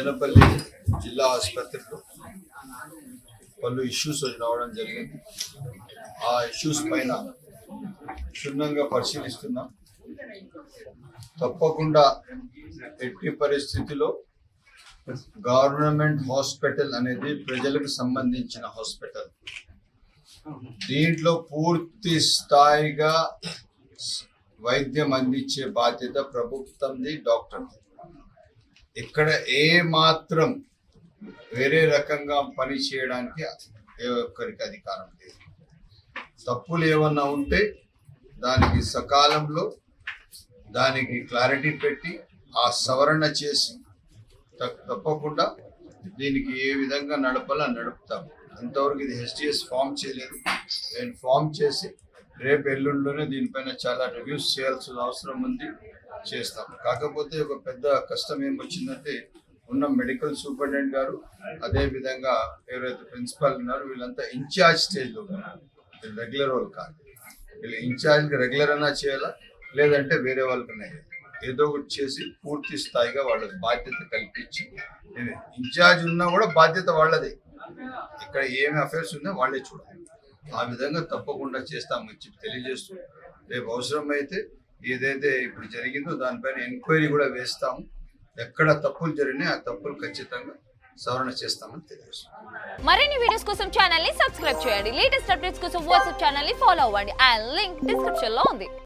మదనపల్లి జిల్లా ఆసుపత్రిలో పలు ఇష్యూస్ రావడం జరిగింది. ఆ ఇష్యూస్ పైన క్షుణ్ణంగా పరిశీలిస్తున్నాం. తప్పకుండా ఎట్టి పరిస్థితిలో గవర్నమెంట్ హాస్పిటల్ అనేది ప్రజలకు సంబంధించిన హాస్పిటల్. దీంట్లో పూర్తి స్థాయిగా వైద్యం అందించే బాధ్యత ప్రభుత్వంది, డాక్టర్. ఇక్కడ ఏ మాత్రం వేరే రకంగా పని చేయడానికి ఏ ఒక్కరికి అధికారం లేదు. తప్పులు ఏమన్నా ఉంటే దానికి సకాలంలో దానికి క్లారిటీ పెట్టి ఆ సవరణ చేసి తప్పకుండా దీనికి ఏ విధంగా నడపాలో నడుపుతాం. అంతవరకు ఇది హెచ్డిఎస్ ఫామ్ చేయలేదు. నేను ఫామ్ చేసి రేపు ఎల్లుండిలోనే దీనిపైన చాలా రివ్యూస్ చేయాల్సిన అవసరం ఉంది, చేస్తాం. కాకపోతే ఒక పెద్ద కష్టం ఏమొచ్చిందంటే ఉన్న మెడికల్ సూపరింటెండెంట్ గారు, అదే విధంగా ఎవరైతే ప్రిన్సిపాల్ ఉన్నారో వీళ్ళంతా ఇన్ఛార్జ్ స్టేజ్లో ఉన్నారు. వీళ్ళు రెగ్యులర్ వాళ్ళు కాదు. వీళ్ళు ఇన్ఛార్జ్కి రెగ్యులర్ అన్నా చేయాలా, లేదంటే వేరే వాళ్ళకన్నా ఏదో ఒకటి చేసి పూర్తి స్థాయిగా వాళ్ళకి బాధ్యత కల్పించి, ఇన్ఛార్జ్ ఉన్నా కూడా బాధ్యత వాళ్ళదే. ఇక్కడ ఏమి అఫైర్స్ ఉందో వాళ్ళే చూడాలి. ఆ విధంగా తప్పకుండా చేస్తామని చెప్పి తెలియజేస్తూ, రేపు అవసరమైతే ఏదైతే ఇప్పుడు జరిగిందో దానిపైన ఎంక్వైరీ కూడా వేస్తాము. ఎక్కడ తప్పులు జరిగినాయి ఆ తప్పులు ఖచ్చితంగా సవరణ చేస్తామని తెలియజేస్తాం. మరిన్ని వీడియోస్ కోసం ఛానల్ ని సబ్స్క్రైబ్ చేయండి. లేటెస్ట్ అప్డేట్స్ కోసం వాట్సాప్ ఛానల్ ని ఫాలో అవ్వండి. ఆ లింక్ డిస్క్రిప్షన్ లో ఉంది.